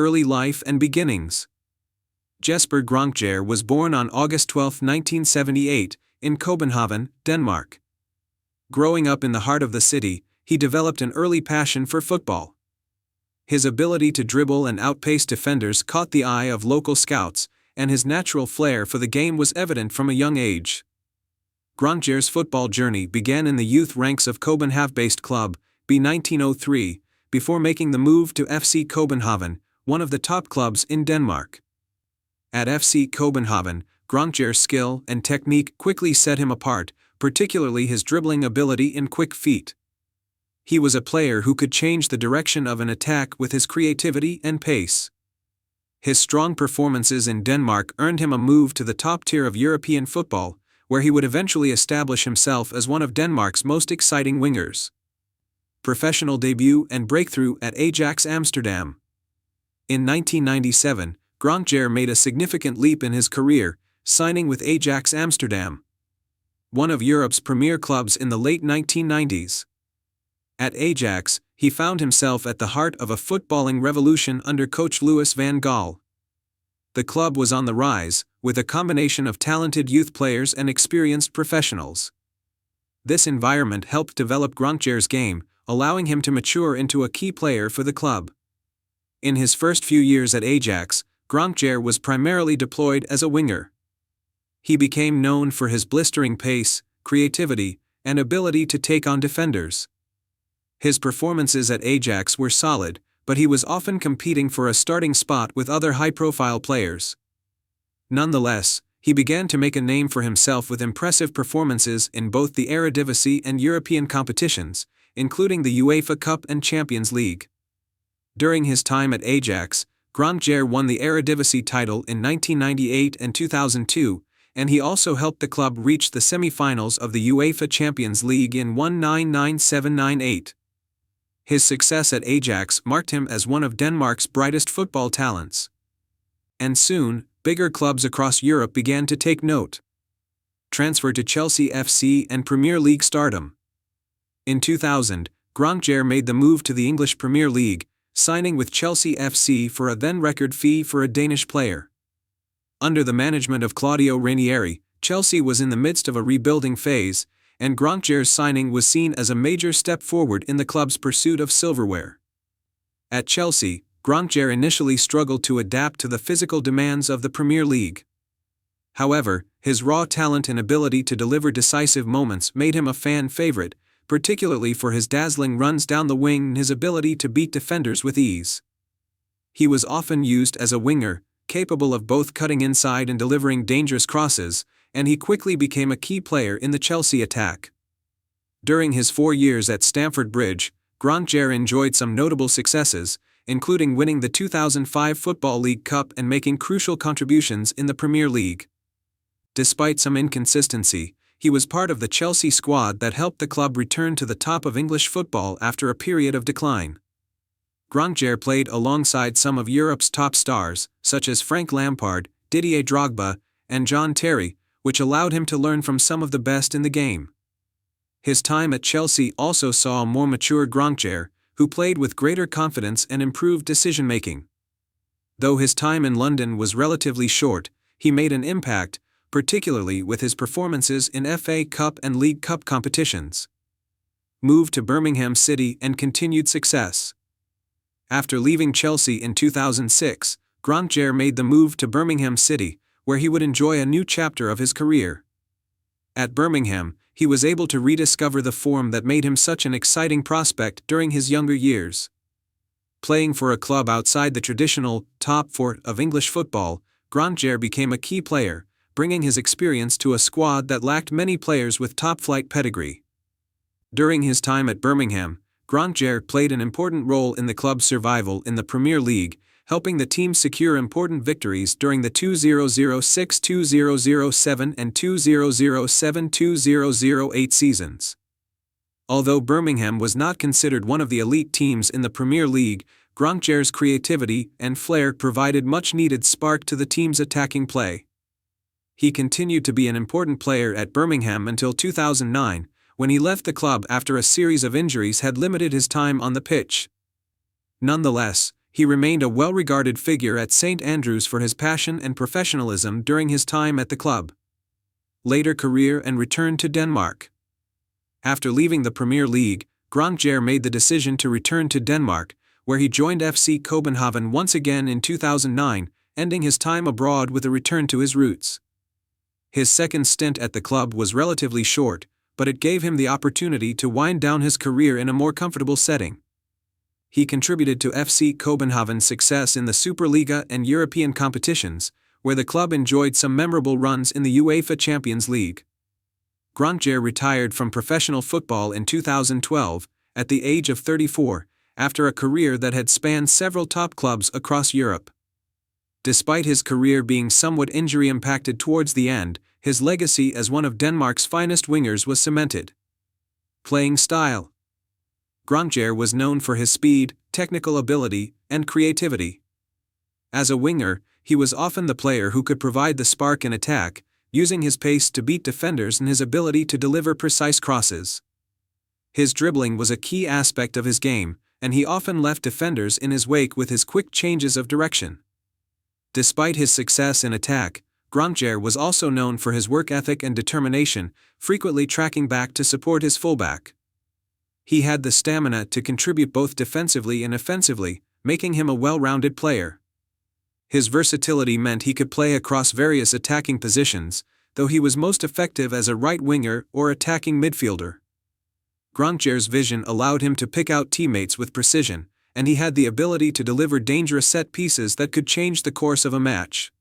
early life and beginnings. Jesper Grønkjær was born on August 12, 1978, in Copenhagen, Denmark. Growing up in the heart of the city, he developed an early passion for football. His ability to dribble and outpace defenders caught the eye of local scouts, and his natural flair for the game was evident from a young age. Grønkjær's football journey began in the youth ranks of Copenhagen-based club, B1903, before making the move to FC Copenhagen, one of the top clubs in Denmark. At FC Copenhagen, Grønkjær's skill and technique quickly set him apart, particularly his dribbling ability and quick feet. He was a player who could change the direction of an attack with his creativity and pace. His strong performances in Denmark earned him a move to the top tier of European football, where he would eventually establish himself as one of Denmark's most exciting wingers. Professional debut and breakthrough at Ajax Amsterdam. In 1997, Grønkjær made a significant leap in his career, signing with Ajax Amsterdam, one of Europe's premier clubs in the late 1990s. At Ajax, he found himself at the heart of a footballing revolution under coach Louis van Gaal. The club was on the rise, with a combination of talented youth players and experienced professionals. This environment helped develop Grønkjær's game, allowing him to mature into a key player for the club. In his first few years at Ajax, Grønkjær was primarily deployed as a winger. He became known for his blistering pace, creativity, and ability to take on defenders. His performances at Ajax were solid, but he was often competing for a starting spot with other high-profile players. Nonetheless, he began to make a name for himself with impressive performances in both the Eredivisie and European competitions, including the UEFA Cup and Champions League. During his time at Ajax, Grønkjær won the Eredivisie title in 1998 and 2002, and he also helped the club reach the semi-finals of the UEFA Champions League in 1997-98. His success at Ajax marked him as one of Denmark's brightest football talents. And soon, bigger clubs across Europe began to take note. Transfer to Chelsea FC and Premier League stardom. In 2000, Grønkjær made the move to the English Premier League, signing with Chelsea FC for a then-record fee for a Danish player. Under the management of Claudio Ranieri, Chelsea was in the midst of a rebuilding phase, and Grønkjær's signing was seen as a major step forward in the club's pursuit of silverware. At Chelsea, Grønkjær initially struggled to adapt to the physical demands of the Premier League. However, his raw talent and ability to deliver decisive moments made him a fan favorite, particularly for his dazzling runs down the wing and his ability to beat defenders with ease. He was often used as a winger, capable of both cutting inside and delivering dangerous crosses, and he quickly became a key player in the Chelsea attack. During his 4 years at Stamford Bridge, Grønkjær enjoyed some notable successes, including winning the 2005 Football League Cup and making crucial contributions in the Premier League. Despite some inconsistency, he was part of the Chelsea squad that helped the club return to the top of English football after a period of decline. Grønkjær played alongside some of Europe's top stars, such as Frank Lampard, Didier Drogba, and John Terry, which allowed him to learn from some of the best in the game. His time at Chelsea also saw a more mature Grønkjær, who played with greater confidence and improved decision-making. Though his time in London was relatively short, he made an impact, particularly with his performances in FA Cup and League Cup competitions. Moved to Birmingham City and continued success. After leaving Chelsea in 2006, Grønkjær made the move to Birmingham City, where he would enjoy a new chapter of his career. At Birmingham, he was able to rediscover the form that made him such an exciting prospect during his younger years. Playing for a club outside the traditional top four of English football, Grønkjær became a key player, bringing his experience to a squad that lacked many players with top-flight pedigree. During his time at Birmingham, Grønkjær played an important role in the club's survival in the Premier League, helping the team secure important victories during the 2006-2007 and 2007-2008 seasons. Although Birmingham was not considered one of the elite teams in the Premier League, Grønkjær's creativity and flair provided much-needed spark to the team's attacking play. He continued to be an important player at Birmingham until 2009, when he left the club after a series of injuries had limited his time on the pitch. Nonetheless, He remained a well-regarded figure at St Andrews for his passion and professionalism during his time at the club. Later career and return to Denmark. After leaving the Premier League, Grønkjær made the decision to return to Denmark, where he joined FC Copenhagen once again in 2009, ending his time abroad with a return to his roots. His second stint at the club was relatively short, but it gave him the opportunity to wind down his career in a more comfortable setting. He contributed to FC Copenhagen's success in the Superliga and European competitions, where the club enjoyed some memorable runs in the UEFA Champions League. Grønkjær retired from professional football in 2012, at the age of 34, after a career that had spanned several top clubs across Europe. Despite his career being somewhat injury-impacted towards the end, his legacy as one of Denmark's finest wingers was cemented. Playing style. Grønkjær was known for his speed, technical ability, and creativity. As a winger, he was often the player who could provide the spark in attack, using his pace to beat defenders and his ability to deliver precise crosses. His dribbling was a key aspect of his game, and he often left defenders in his wake with his quick changes of direction. Despite his success in attack, Grønkjær was also known for his work ethic and determination, frequently tracking back to support his fullback. He had the stamina to contribute both defensively and offensively, making him a well-rounded player. His versatility meant he could play across various attacking positions, though he was most effective as a right winger or attacking midfielder. Grønkjær's vision allowed him to pick out teammates with precision, and he had the ability to deliver dangerous set pieces that could change the course of a match.